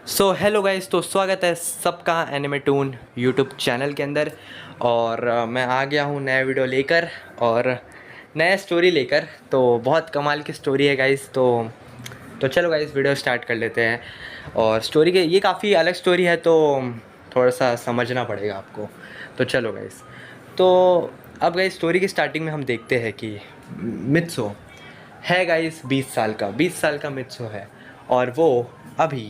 Hello guys, तो स्वागत है सबका एनिमेटून यूट्यूब चैनल के अंदर। और मैं आ गया हूँ नया वीडियो लेकर और नया स्टोरी लेकर। तो बहुत कमाल की स्टोरी है गाइस। तो चलो गाइस, वीडियो स्टार्ट कर लेते हैं। और स्टोरी के ये काफ़ी अलग स्टोरी है, तो थोड़ा सा समझना पड़ेगा आपको। तो चलो गाइस, तो अब गाइस स्टोरी की स्टार्टिंग में हम देखते हैं कि मित्सो है गाइस 20 साल का मित्सो है। और वो अभी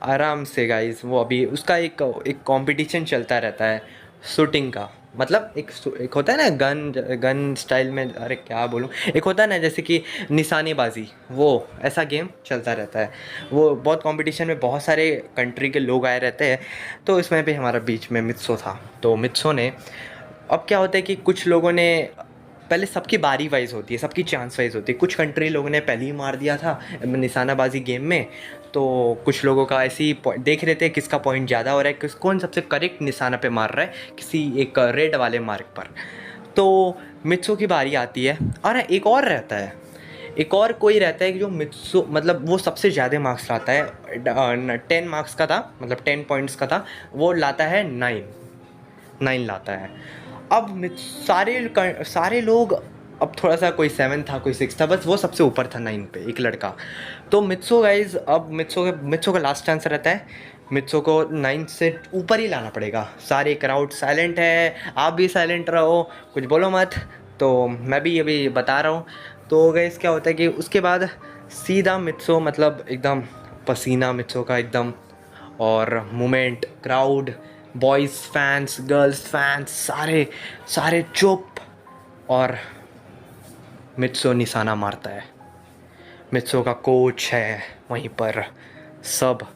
आराम से गाइस, वो अभी उसका एक एक कंपटीशन चलता रहता है शूटिंग का। मतलब एक होता है ना गन गन स्टाइल में, अरे क्या बोलूँ, एक होता है ना जैसे कि निशानेबाजी, वो ऐसा गेम चलता रहता है। वो बहुत कंपटीशन में बहुत सारे कंट्री के लोग आए रहते हैं। तो इसमें भी हमारा बीच में मित्सो था। तो मित्सो ने, अब क्या होता है कि कुछ लोगों ने, पहले सबकी बारी वाइज होती है, सबकी चांस वाइज होती है। कुछ कंट्री लोगों ने पहले ही मार दिया था निशानाबाजी गेम में। तो कुछ लोगों का ऐसे ही देख रहे थे किसका पॉइंट ज़्यादा हो रहा है, कौन सबसे करेक्ट निशाना पे मार रहा है किसी एक रेड वाले मार्क पर। तो मित्सो की बारी आती है। और एक और रहता है, एक और कोई रहता है कि जो मित्सो, मतलब वो सबसे ज़्यादा मार्क्स लाता है। 10 मार्क्स का था, मतलब 10 पॉइंट्स का था। वो लाता है 9 लाता है। अब सारे लोग, अब थोड़ा सा कोई 7 था, कोई 6 था, बस वो सबसे ऊपर था 9 पे, एक लड़का। तो मित्सो गाइज, अब मित्सो का लास्ट चांस रहता है। मित्सो को 9 से ऊपर ही लाना पड़ेगा। सारे क्राउड साइलेंट है, आप भी साइलेंट रहो, कुछ बोलो मत। तो मैं भी अभी बता रहा हूँ। तो गाइज क्या होता है कि उसके बाद सीधा मित्सो, मतलब एकदम पसीना मित्सो का एकदम, और moment, crowd, boys fans, girls fans, सारे सारे चुप। और मित्सो निशाना मारता है। मित्सो का कोच है वहीं पर, सब।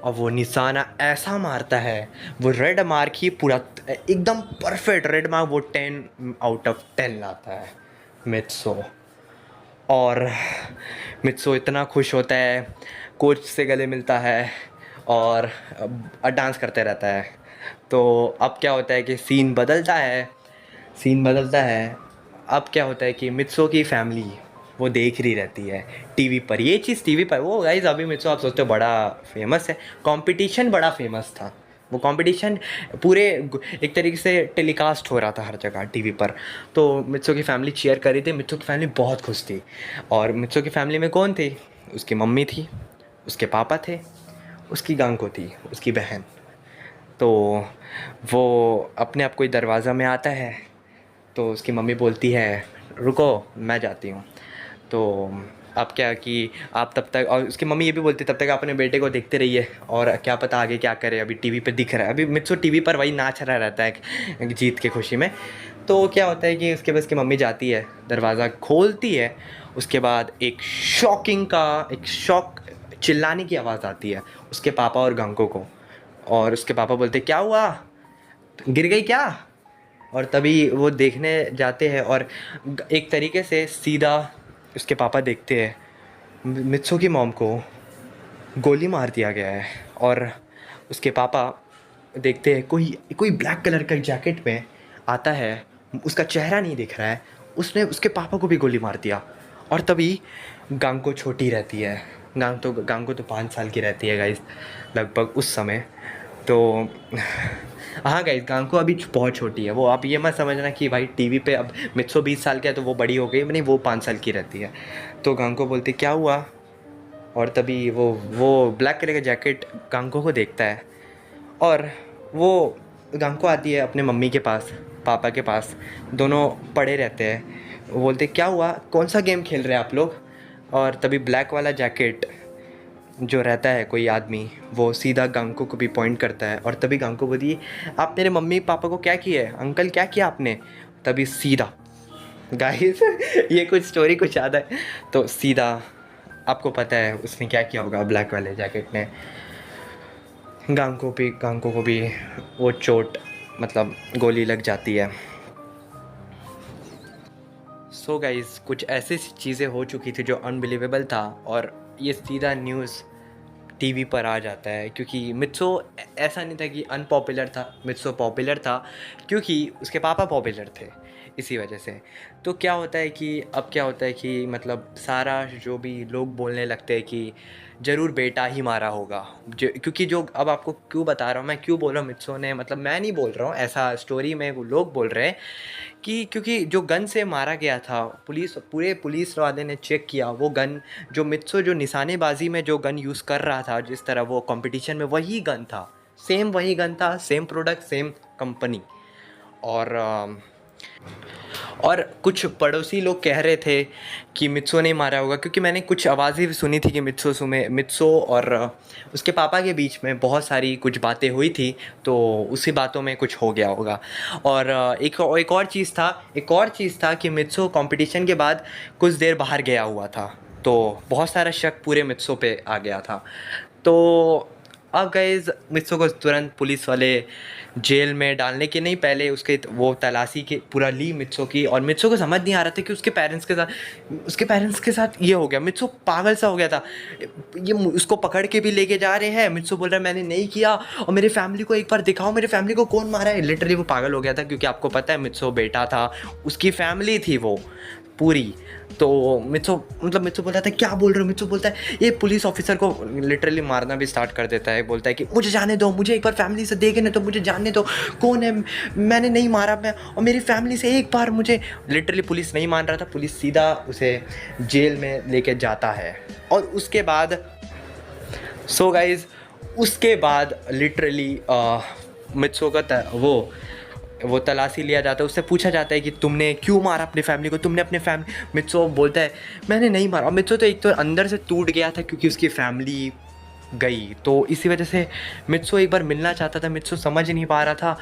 और वो निशाना ऐसा मारता है, वो रेड मार्क ही पूरा एकदम परफेक्ट रेड मार्क, वो 10 आउट ऑफ 10 लाता है मित्सो। और मित्सो इतना खुश होता है, कोच से गले मिलता है और डांस करते रहता है। तो अब क्या होता है कि सीन बदलता है। अब क्या होता है कि मित्सो की फैमिली वो देख रही रहती है टीवी पर, ये चीज़ टीवी पर। वो गाइस अभी मित्सो आप सोचते हो बड़ा फेमस है, कंपटीशन बड़ा फेमस था। वो कंपटीशन पूरे एक तरीके से टेलीकास्ट हो रहा था हर जगह टीवी पर। तो मित्सो की फैमिली चीयर कर रही थी, मित्सो की फैमिली बहुत खुश थी। और मित्सो की फैमिली में कौन थी? उसकी मम्मी थी, उसके पापा थे, उसकी गांको थी, उसकी बहन। तो वो अपने आप कोई दरवाज़ा में आता है, तो उसकी मम्मी बोलती है रुको मैं जाती हूँ। तो अब क्या कि आप तब तक, और उसकी मम्मी ये भी बोलती है तब तक आप अपने बेटे को देखते रहिए, और क्या पता आगे क्या करे, अभी टीवी पे दिख रहा है, अभी मित्सो टीवी पर वही नाच रहा रहता है जीत के खुशी में। तो क्या होता है कि उसके बाद उसकी मम्मी जाती है, दरवाज़ा खोलती है। उसके बाद एक शॉक चिल्लाने की आवाज़ आती है उसके पापा और गांको को। और उसके पापा बोलते क्या हुआ, गिर गई क्या? और तभी वो देखने जाते हैं, और एक तरीके से सीधा उसके पापा देखते हैं मित्सो की मॉम को गोली मार दिया गया है। और उसके पापा देखते हैं कोई कोई ब्लैक कलर का जैकेट में आता है, उसका चेहरा नहीं दिख रहा है, उसने उसके पापा को भी गोली मार दिया। और तभी गांको छोटी रहती है, गांको तो 5 साल की रहती है गाइस, लगभग उस समय। तो हाँ गाइस, गांको अभी बहुत छोटी है। वो आप ये मत समझना कि भाई टीवी पे अब मित्सो 20 साल का है तो वो बड़ी हो गई, नहीं, वो 5 साल की रहती है। तो गांको बोलती क्या हुआ? और तभी वो ब्लैक कलर का जैकेट गांको को देखता है। और वो गांको आती है अपने मम्मी के पास, पापा के पास, दोनों पड़े रहते हैं। वो बोलते क्या हुआ, कौन सा गेम खेल रहे हैं आप लोग? और तभी ब्लैक वाला जैकेट जो रहता है कोई आदमी, वो सीधा गांको को भी पॉइंट करता है। और तभी गांको बोलती आप मेरे मम्मी पापा को क्या किए अंकल, क्या किया आपने? तभी सीधा गाइस ये कुछ स्टोरी कुछ याद है तो सीधा आपको पता है उसने क्या किया होगा, ब्लैक वाले जैकेट ने गांको को भी वो चोट, मतलब गोली लग जाती है। सो गाइस, कुछ ऐसी चीज़ें हो चुकी थी जो अनबिलीवेबल था, और ये सीधा न्यूज़ टीवी पर आ जाता है। क्योंकि मित्सो ऐसा नहीं था कि अनपॉपुलर था, मित्सो पॉपुलर था क्योंकि उसके पापा पॉपुलर थे। इसी वजह से। तो क्या होता है कि अब क्या होता है कि मतलब सारा जो भी लोग बोलने लगते हैं कि ज़रूर बेटा ही मारा होगा, जो क्योंकि जो अब आपको क्यों बता रहा हूँ मैं, क्यों बोल रहा हूँ मित्सो ने, मतलब मैं नहीं बोल रहा हूँ, ऐसा स्टोरी में वो लोग बोल रहे हैं कि क्योंकि जो गन से मारा गया था, पूरे पुलिस वाले ने चेक किया वो गन, जो मित्सो जो निशानेबाजी में जो गन यूज़ कर रहा था, जिस तरह वो कंपटीशन में, वही गन था, सेम वही गन था, सेम प्रोडक्ट, सेम कंपनी। और कुछ पड़ोसी लोग कह रहे थे कि मित्सो ने मारा होगा, क्योंकि मैंने कुछ आवाज़ें भी सुनी थी कि मित्सो और उसके पापा के बीच में बहुत सारी कुछ बातें हुई थी, तो उसी बातों में कुछ हो गया होगा। और एक और चीज़ था कि मित्सो कंपटीशन के बाद कुछ देर बाहर गया हुआ था, तो बहुत सारा शक पूरे मित्सो पे आ गया था। तो अब गाइस मित्सो को तुरंत पुलिस वाले जेल में डालने के नहीं, पहले उसके वो तलाशी के पूरा ली मित्सो की, और मित्सो को समझ नहीं आ रहा था कि उसके पेरेंट्स के साथ ये हो गया। मित्सो पागल सा हो गया था, ये उसको पकड़ के भी लेके जा रहे हैं, मित्सो बोल रहा है मैंने नहीं किया, और मेरे फैमिली को एक बार दिखाओ, मेरे फैमिली को कौन मारा है। लिटरली वो पागल हो गया था, क्योंकि आपको पता है मित्सो बेटा था, उसकी फैमिली थी वो पूरी। तो मित्सो बोल रहा था क्या बोल रहे हो, मित्सो बोलता है ये पुलिस ऑफिसर को लिटरली मारना भी स्टार्ट कर देता है, बोलता है कि मुझे जाने दो, मुझे एक बार फैमिली से देखने दो, मुझे जानने दो कौन है, मैंने नहीं मारा, मैं और मेरी फैमिली से एक बार मुझे। लिटरली पुलिस नहीं मान रहा था, पुलिस सीधा उसे जेल में लेके जाता है। और उसके बाद उसके बाद लिटरली मित्सो का वो तलाशी लिया जाता है, उससे पूछा जाता है कि तुमने क्यों मारा अपनी फैमिली को, तुमने अपने फैमिली। मित्सो बोलता है मैंने नहीं मारा। और मित्सो तो एक तो अंदर से टूट गया था, क्योंकि उसकी फैमिली गई, तो इसी वजह से मित्सो एक बार मिलना चाहता था, मित्सो समझ नहीं पा रहा था।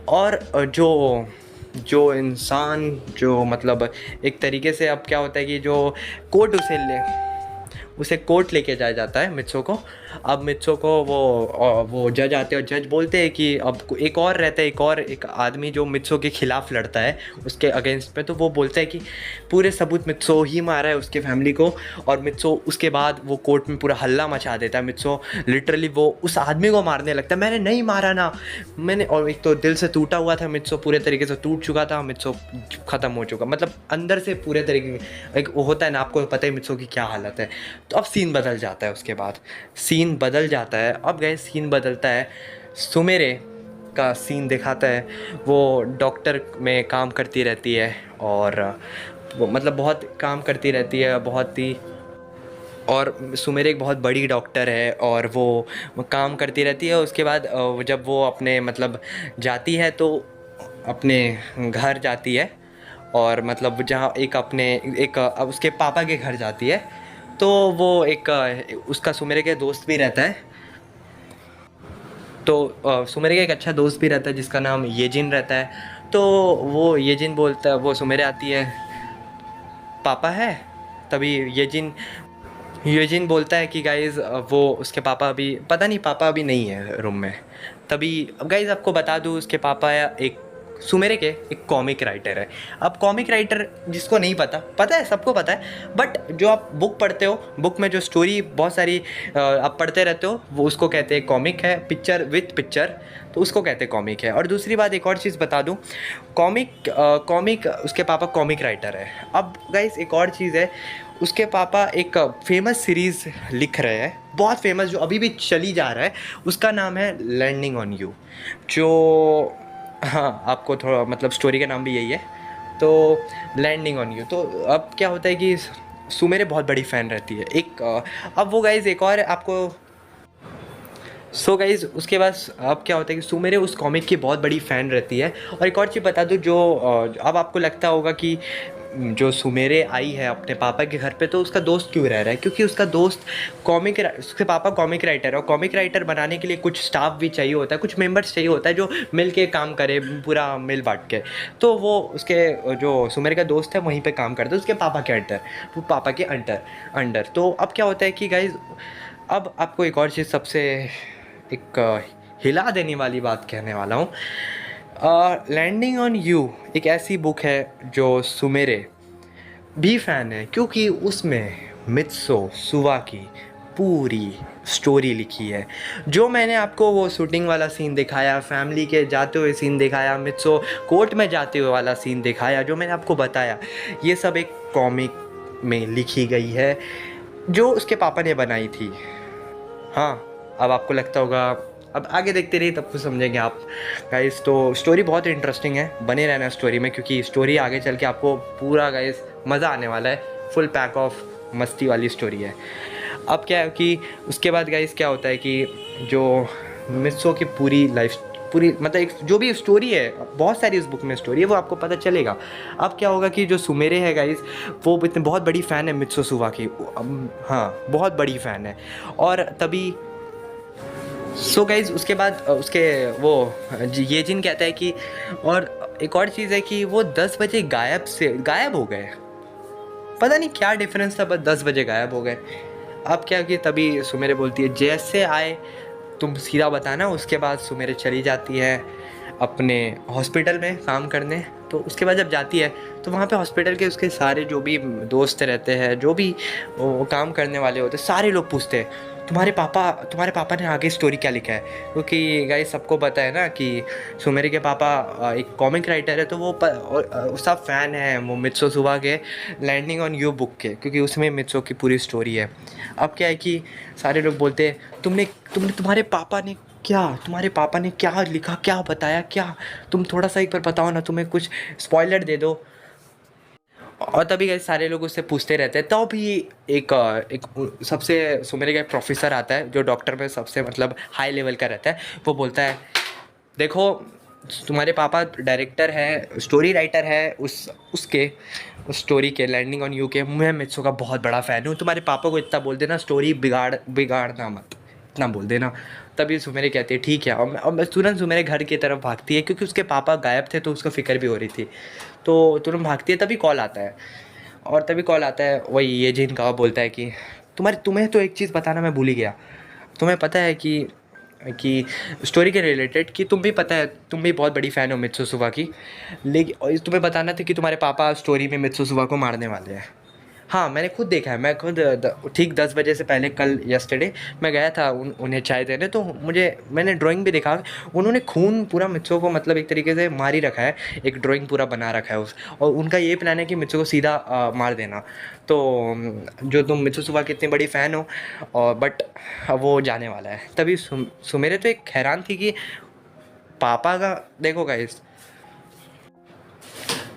और जो इंसान जो मतलब एक तरीके से, अब क्या होता है कि जो कोर्ट उसे कोर्ट लेके जाया जाता है मित्सो को। अब मित्सो को वो जज आते हैं, और जज बोलते हैं कि अब एक और रहता है, एक आदमी जो मित्सो के ख़िलाफ़ लड़ता है उसके अगेंस्ट में, तो वो बोलता है कि पूरे सबूत मित्सो ही मारा है उसके फैमिली को। और मित्सो उसके बाद वो कोर्ट में पूरा हल्ला मचा देता है, मित्सो लिटरली वो उस आदमी को मारने लगता है, मैंने नहीं मारा ना, मैंने। और एक तो दिल से टूटा हुआ था मित्सो, पूरे तरीके से टूट चुका था मित्सो, ख़त्म हो चुका, मतलब अंदर से पूरे तरीके एक वो होता है ना, आपको पता है मित्सो की क्या हालत है। तो अब सीन बदल जाता है, उसके बाद सीन बदल जाता है। अब गए सीन बदलता है, सुमेरे का सीन दिखाता है, वो डॉक्टर में काम करती रहती है, और वो मतलब बहुत काम करती रहती है, बहुत ही। और सुमेरे एक बहुत बड़ी डॉक्टर है, और वो काम करती रहती है। उसके बाद जब वो अपने मतलब जाती है, तो अपने घर जाती है, और मतलब जहाँ अब उसके पापा के घर जाती है, तो वो उसका सुमेरे के दोस्त भी रहता है। तो सुमेरे का एक अच्छा दोस्त भी रहता है जिसका नाम येजिन रहता है। तो वो येजिन बोलता है, वो सुमेरे आती है, पापा है। तभी येजिन बोलता है कि गाइज़ वो उसके पापा अभी पता नहीं, पापा अभी नहीं है रूम में। तभी अब गाइज़ आपको बता दूँ, उसके पापा एक सुमेरे के एक कॉमिक राइटर है। अब कॉमिक राइटर जिसको नहीं पता है, सबको पता है, बट जो आप बुक पढ़ते हो, बुक में जो स्टोरी बहुत सारी आप पढ़ते रहते हो, वो उसको कहते हैं कॉमिक है, पिक्चर विथ पिक्चर, तो उसको कहते हैं कॉमिक है। और दूसरी बात एक और चीज़ बता दूँ, कॉमिक उसके पापा कॉमिक राइटर है। अब गाइस एक और चीज़ है, उसके पापा एक फेमस सीरीज़ लिख रहे हैं, बहुत फेमस, जो अभी भी चली जा रहा है, उसका नाम है लैंडिंग ऑन यू। जो हाँ, आपको थोड़ा मतलब स्टोरी का नाम भी यही है, तो लैंडिंग ऑन यू। तो अब क्या होता है कि सुमेरे बहुत बड़ी फ़ैन रहती है अब वो गाइज़ एक और आपको गाइज़ उसके बाद अब क्या होता है कि सुमेरे उस कॉमिक की बहुत बड़ी फ़ैन रहती है। और एक और चीज़ बता दूँ, जो अब आपको लगता होगा कि जो सुमेरे आई है अपने पापा के घर पे, तो उसका दोस्त क्यों रह रहा है, क्योंकि उसका दोस्त उसके पापा कॉमिक राइटर है, और कॉमिक राइटर बनाने के लिए कुछ स्टाफ भी चाहिए होता है, कुछ मेंबर्स चाहिए होता है जो मिल के काम करे, पूरा मिल बांट के। तो वो उसके जो सुमेरे का दोस्त है वहीं पे काम करता है, उसके पापा के अंडर, वो पापा के अंडर। तो अब क्या होता है कि गाइज़ अब आपको एक और चीज़ सबसे एक हिला देने वाली बात कहने वाला हूँ। लैंडिंग ऑन यू एक ऐसी बुक है जो सुमेरे भी फ़ैन है, क्योंकि उसमें मित्सो सुवाकी पूरी स्टोरी लिखी है। जो मैंने आपको वो शूटिंग वाला सीन दिखाया, फैमिली के जाते हुए सीन दिखाया, मित्सो कोर्ट में जाते हुए वाला सीन दिखाया, जो मैंने आपको बताया, ये सब एक कॉमिक में लिखी गई है जो उसके पापा ने बनाई थी। हाँ, अब आपको लगता होगा, अब आगे देखते रहिए तब कुछ समझेंगे आप गाइस। तो स्टोरी बहुत इंटरेस्टिंग है, बने रहना स्टोरी में, क्योंकि स्टोरी आगे चल के आपको पूरा गाइस मज़ा आने वाला है। फुल पैक ऑफ मस्ती वाली स्टोरी है। अब क्या है कि उसके बाद गाइस क्या होता है कि जो मित्सो की पूरी लाइफ, पूरी मतलब एक जो भी स्टोरी है, बहुत सारी उस बुक में स्टोरी है, वो आपको पता चलेगा। अब क्या होगा कि जो सुमेरे है गाइस, वो इतनी बहुत बड़ी फ़ैन है मित्सुसुवा की। हाँ, बहुत बड़ी फ़ैन है। और तभी सो गाइज उसके बाद उसके वो ये जिन कहता है कि, और एक और चीज़ है कि वो 10 बजे गायब हो गए। पता नहीं क्या डिफरेंस था, बस 10 बजे गायब हो गए। अब क्या कि तभी सुमेरे बोलती है जैसे आए तुम सीधा बताना। उसके बाद सुमेरे चली जाती है अपने हॉस्पिटल में काम करने। तो उसके बाद जब जाती है तो वहाँ पे हॉस्पिटल के उसके सारे जो भी दोस्त रहते हैं, जो भी वो काम करने वाले होते हैं, सारे लोग पूछते हैं तुम्हारे पापा ने आगे स्टोरी क्या लिखा है। क्योंकि गाइस सबको पता है ना कि सुमेरे के पापा एक कॉमिक राइटर है, तो वो सब फ़ैन हैं वो मित्सुसुवा के लैंडिंग ऑन यू बुक के, क्योंकि उसमें मित्सो की पूरी स्टोरी है। अब क्या है कि सारे लोग बोलते हैं तुम्हारे पापा ने क्या लिखा, क्या बताया, क्या तुम थोड़ा सा एक बार बताओ ना, तुम्हें कुछ स्पॉइलर दे दो। और तभी गाइस सारे लोग उससे पूछते रहते हैं। तो भी एक सबसे सुमेरे का एक प्रोफेसर आता है जो डॉक्टर में सबसे मतलब हाई लेवल का रहता है। वो बोलता है देखो तुम्हारे पापा डायरेक्टर है, स्टोरी राइटर है उसके उस स्टोरी के लैंडिंग ऑन यू के। मैं मित्सो का बहुत बड़ा फ़ैन हूँ, तुम्हारे पापा को इतना बोल देना स्टोरी बिगाड़ना मत, इतना बोल देना। तभी सुमेरे कहती है ठीक है। और मैं तुरंत सुमेरे घर की तरफ भागती है, क्योंकि उसके पापा गायब थे तो उसको फ़िक्र भी हो रही थी। तो तुरंत भागती है। तभी कॉल आता है, और तभी कॉल आता है वही ये जिन का, बोलता है कि तुम्हें तो एक चीज़ बताना मैं भूल ही गया। तुम्हें पता है कि स्टोरी के रिलेटेड, कि तुम भी पता है, तुम भी बहुत बड़ी फ़ैन हो मित्सुसुवा की, लेकिन और तुम्हें बताना था कि तुम्हारे पापा स्टोरी में मित्सुसुवा को मारने वाले हैं। हाँ, मैंने खुद देखा है। मैं खुद ठीक 10 बजे से पहले कल यस्टरडे मैं गया था उन्हें चाय देने। तो मैंने ड्राइंग भी देखा, उन्होंने खून पूरा मित्सो को मतलब एक तरीके से मार ही रखा है। एक ड्राइंग पूरा बना रखा है और उनका ये प्लान है कि मित्सो को सीधा मार देना। तो जो तुम मित्सुसुवा की इतनी बड़ी फ़ैन हो, और बट वो जाने वाला है। तभी सुमेरे तो एक हैरान थी कि पापा का देखो गाइस।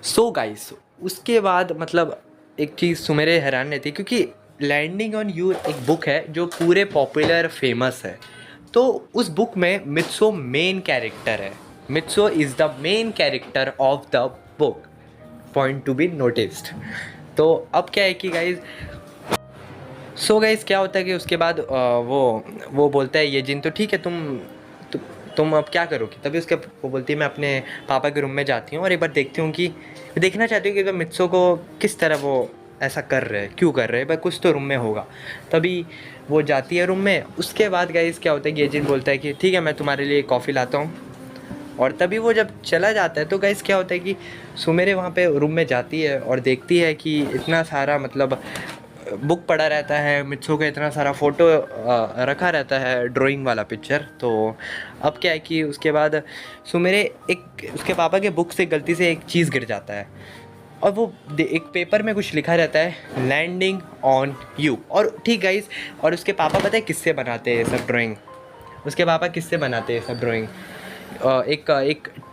सो गाइस उसके बाद मतलब एक चीज़ सुमेरे हैरान रहती है, क्योंकि लैंडिंग ऑन यू एक बुक है जो पूरे पॉपुलर फेमस है। तो उस बुक में मित्सो मेन कैरेक्टर है। Mitso is the main character of the book, point to be noticed. तो अब क्या है कि गाइज गाइस क्या होता है कि उसके बाद वो बोलता है ये जिन तो ठीक है, तुम अब क्या करोगी। तभी वो बोलती है मैं अपने पापा के रूम में जाती हूँ और एक बार देखती हूँ कि देखना चाहती हूँ कि मित्सो को किस तरह वो ऐसा कर रहे हैं, क्यों कर रहे हैं, भाई कुछ तो रूम में होगा। तभी वो जाती है रूम में। उसके बाद गाइस क्या होता है कि ये जिन बोलता है कि ठीक है मैं तुम्हारे लिए कॉफ़ी लाता हूँ। और तभी वो जब चला जाता है तो गाइस क्या होता है कि सुमेरे वहाँ पे रूम में जाती है और देखती है कि इतना सारा मतलब बुक पड़ा रहता है, मित्सो का इतना सारा फ़ोटो रखा रहता है, ड्राइंग वाला पिक्चर। तो अब क्या है कि उसके बाद सुमेरे उसके पापा के बुक से गलती से एक चीज़ गिर जाता है, और वो एक पेपर में कुछ लिखा रहता है लैंडिंग ऑन यू। और ठीक गाइस, और उसके पापा पता है किससे बनाते हैं सब ड्राइंग। उसके पापा किससे बनाते हैं सब ड्राइंग,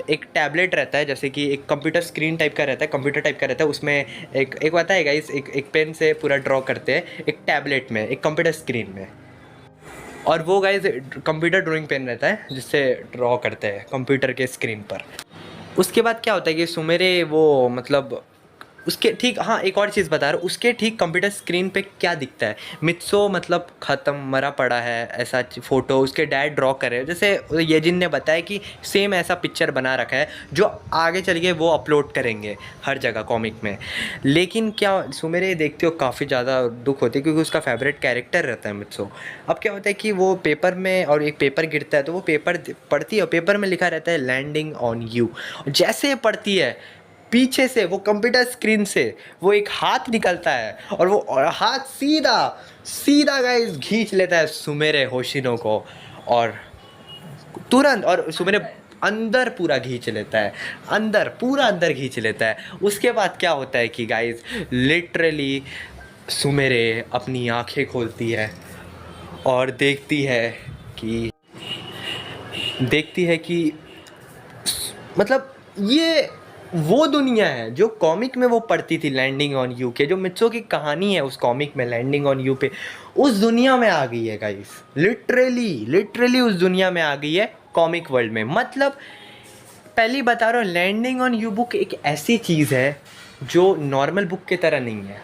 एक टैबलेट रहता है, जैसे कि एक कंप्यूटर स्क्रीन टाइप का रहता है, कंप्यूटर टाइप का रहता है। उसमें एक आता है गाइस, एक पेन से पूरा ड्रॉ करते हैं एक टैबलेट में, एक कंप्यूटर स्क्रीन में। और वो गाइस कंप्यूटर ड्राइंग पेन रहता है जिससे ड्रॉ करते हैं कंप्यूटर के स्क्रीन पर। उसके बाद क्या होता है कि सुमेरे वो मतलब उसके ठीक, हाँ एक और चीज़ बता रहा हूँ, उसके ठीक कंप्यूटर स्क्रीन पे क्या दिखता है, मित्सो मतलब ख़त्म मरा पड़ा है ऐसा फ़ोटो उसके डैड ड्रॉ कर रहे हैं। जैसे ये जिन ने बताया कि सेम ऐसा पिक्चर बना रखा है जो आगे चल के वो अपलोड करेंगे हर जगह कॉमिक में। लेकिन क्या सुमेरे देखते हो काफ़ी ज़्यादा दुख होती है, क्योंकि उसका फेवरेट कैरेक्टर रहता है मित्सो। अब क्या होता है कि वो पेपर में, और एक पेपर गिरता है तो वो पेपर पढ़ती है और पेपर में लिखा रहता है लैंडिंग ऑन यू। जैसे पढ़ती है पीछे से वो कंप्यूटर स्क्रीन से वो एक हाथ निकलता है और वो हाथ सीधा सीधा गाइस खींच लेता है सुमेरे होशिनो को, और तुरंत, और सुमेरे अंदर पूरा खींच लेता है, अंदर पूरा अंदर खींच लेता है। उसके बाद क्या होता है कि गाइस लिटरली सुमेरे अपनी आंखें खोलती है और देखती है कि मतलब ये वो दुनिया है जो कॉमिक में वो पढ़ती थी, लैंडिंग ऑन यू के जो मित्सो की कहानी है उस कॉमिक में लैंडिंग ऑन यू पे, उस दुनिया में आ गई है गाइस। लिटरली उस दुनिया में आ गई है कॉमिक वर्ल्ड में। मतलब पहले बता रहा हूँ, लैंडिंग ऑन यू बुक एक ऐसी चीज़ है जो नॉर्मल बुक की तरह नहीं है।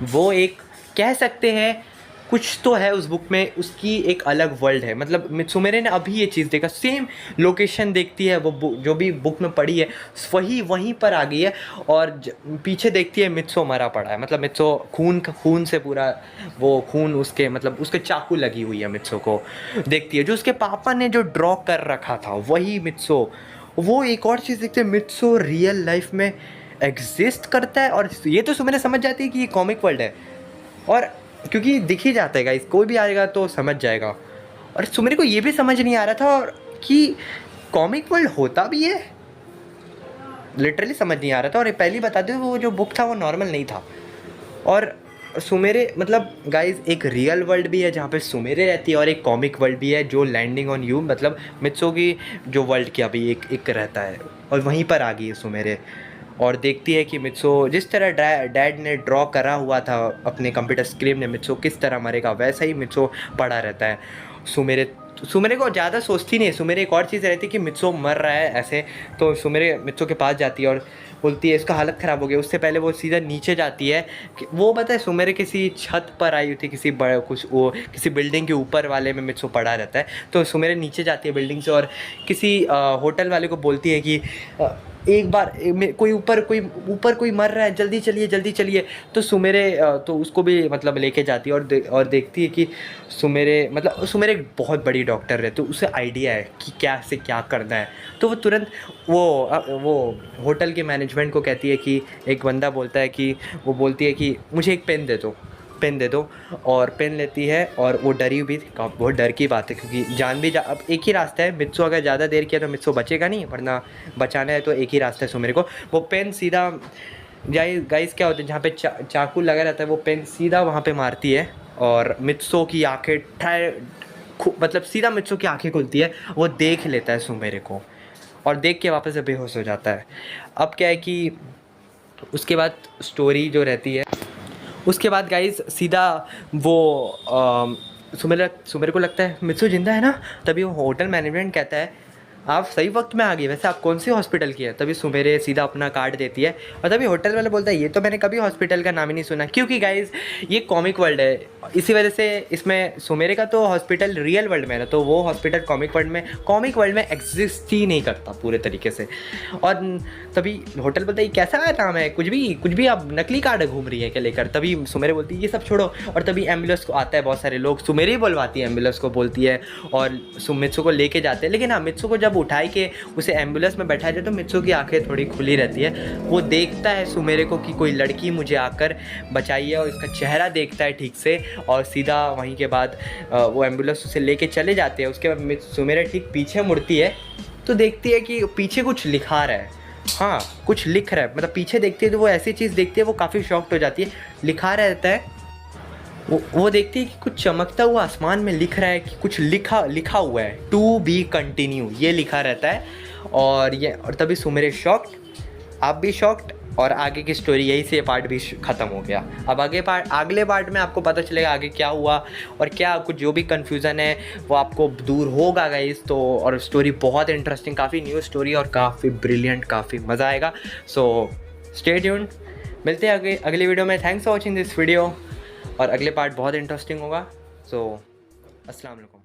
वो एक कह सकते हैं कुछ तो है उस बुक में, उसकी एक अलग वर्ल्ड है। मतलब मित्सुमेरे ने अभी ये चीज़ देखा, सेम लोकेशन देखती है वो जो भी बुक में पढ़ी है वहीं पर आ गई है, और पीछे देखती है मित्सो मरा पड़ा है। मतलब मित्सो खून से पूरा वो खून उसके मतलब उसके चाकू लगी हुई है, मित्सो को देखती है। जो उसके पापा ने जो ड्रॉ कर रखा था वही मित्सो। वो एक और चीज़ देखते हैं, मित्सो रियल लाइफ में एग्जिस्ट करता है, और ये तो सुमेरे समझ जाती है कि ये कॉमिक वर्ल्ड है, और क्योंकि दिख ही जाता है गाइस, कोई भी आएगा तो समझ जाएगा। और सुमेरे को ये भी समझ नहीं आ रहा था और कि कॉमिक वर्ल्ड होता भी है, लिटरली समझ नहीं आ रहा था। और पहले बता दो वो जो बुक था वो नॉर्मल नहीं था। और सुमेरे मतलब गाइस एक रियल वर्ल्ड भी है जहाँ पे सुमेरे रहती है, और एक कॉमिक वर्ल्ड भी है जो लैंडिंग ऑन यू मतलब मित्सो की जो वर्ल्ड की अभी एक रहता है, और वहीं पर आ गई है सुमेरे। और देखती है कि मित्सो जिस तरह डैड ने ड्रॉ करा हुआ था अपने कंप्यूटर स्क्रीन में मित्सो किस तरह मरेगा, वैसा ही मित्सो पड़ा रहता है। सुमेरे को ज़्यादा सोचती नहीं है। सुमेरे एक और चीज़ रहती है कि मित्सो मर रहा है ऐसे, तो सुमेरे मित्सो के पास जाती है और बोलती है इसका हालत ख़राब हो गया। उससे पहले वो सीधा नीचे जाती है कि वो पता है सुमेरे किसी छत पर आई हुई थी, किसी बिल्डिंग के ऊपर वाले में मित्सो पड़ा रहता है। तो सुमेरे नीचे जाती है बिल्डिंग से और किसी होटल वाले को बोलती है कि एक बार कोई ऊपर कोई मर रहा है, जल्दी चलिए। तो सुमेरे तो उसको भी मतलब लेके जाती है और देखती है कि सुमेरे एक बहुत बड़ी डॉक्टर है, तो उसे आइडिया है कि क्या करना है। तो वो तुरंत वो होटल के मैनेजमेंट को कहती है कि एक बंदा बोलता है कि वो बोलती है कि मुझे एक पेन दे दो, और पेन लेती है। और वो डरी हुई थी, बहुत डर की बात है क्योंकि अब एक ही रास्ता है, मित्सो अगर ज़्यादा देर किया तो मित्सो बचेगा नहीं, वरना बचाना है तो एक ही रास्ता है सुमेरे को। वो पेन सीधा गाइस क्या होता है जहाँ पे चाकू लगा रहता है, वो पेन सीधा वहाँ पे मारती है और मित्सो की आँखें मतलब सीधा मित्सो की आँखें खुलती है। वो देख लेता है सुमेरे को और देख के वापस से बेहोश हो जाता है। अब क्या है कि उसके बाद स्टोरी जो रहती है, उसके बाद गाइस सीधा वो सुमेरे को लगता है मित्सो जिंदा है ना। तभी वो होटल मैनेजमेंट कहता है आप सही वक्त में आ गए, वैसे आप कौन सी हॉस्पिटल की है। तभी सुमेरे सीधा अपना कार्ड देती है और तभी होटल वाला बोलता है ये तो मैंने कभी हॉस्पिटल का नाम ही नहीं सुना, क्योंकि गाइस ये कॉमिक वर्ल्ड है, इसी वजह से इसमें सुमेरे का तो हॉस्पिटल रियल वर्ल्ड में है, तो वो हॉस्पिटल कॉमिक वर्ल्ड में एग्जिस्ट ही नहीं करता पूरे तरीके से। और तभी होटल बोलता है कैसा नाम है, कुछ भी आप नकली कार्ड घूम रही है क्या लेकर। तभी सुमेरे बोलती है ये सब छोड़ो, और तभी एम्बुलेंस को आता है, बहुत सारे लोग सुमेरे ही बुलवाती है एम्बुलेंस को, बोलती है और मित्सो को लेके जाते हैं। लेकिन हाँ, मित्सो को जब उठाई के उसे एम्बुलेंस में बैठाया जाए तो मित्सो की आंखें थोड़ी खुली रहती है। वो देखता है सुमेरे को कि कोई लड़की मुझे आकर बचाई है, और इसका चेहरा देखता है ठीक से, और सीधा वहीं के बाद वो एम्बुलेंस उसे लेके चले जाते हैं। उसके बाद सुमेरे ठीक पीछे मुड़ती है तो देखती है कि पीछे कुछ लिखा रहा है, हाँ कुछ लिख रहा है। मतलब पीछे देखती है तो वो ऐसी चीज़ देखती है, वो काफ़ी शॉक्ड हो जाती है। लिखा रहता है, वो देखती है कि कुछ चमकता हुआ आसमान में लिख रहा है कि कुछ लिखा हुआ है टू बी कंटिन्यू, ये लिखा रहता है। और तभी सुमेरे शॉक्ड, आप भी शॉक्ड, और आगे की स्टोरी यही से ये पार्ट भी ख़त्म हो गया। अब अगले पार्ट में आपको पता चलेगा आगे क्या हुआ, और क्या कुछ जो भी कन्फ्यूज़न है वो आपको दूर होगा गाइस। तो और स्टोरी बहुत इंटरेस्टिंग, काफ़ी न्यू स्टोरी और काफ़ी ब्रिलियंट, काफ़ी मज़ा आएगा। सो स्टे ट्यून्ड, मिलते हैं अगली वीडियो में। Thanks for watching this video, और अगले पार्ट बहुत इंटरेस्टिंग होगा। सो अस्सलाम वालेकुम।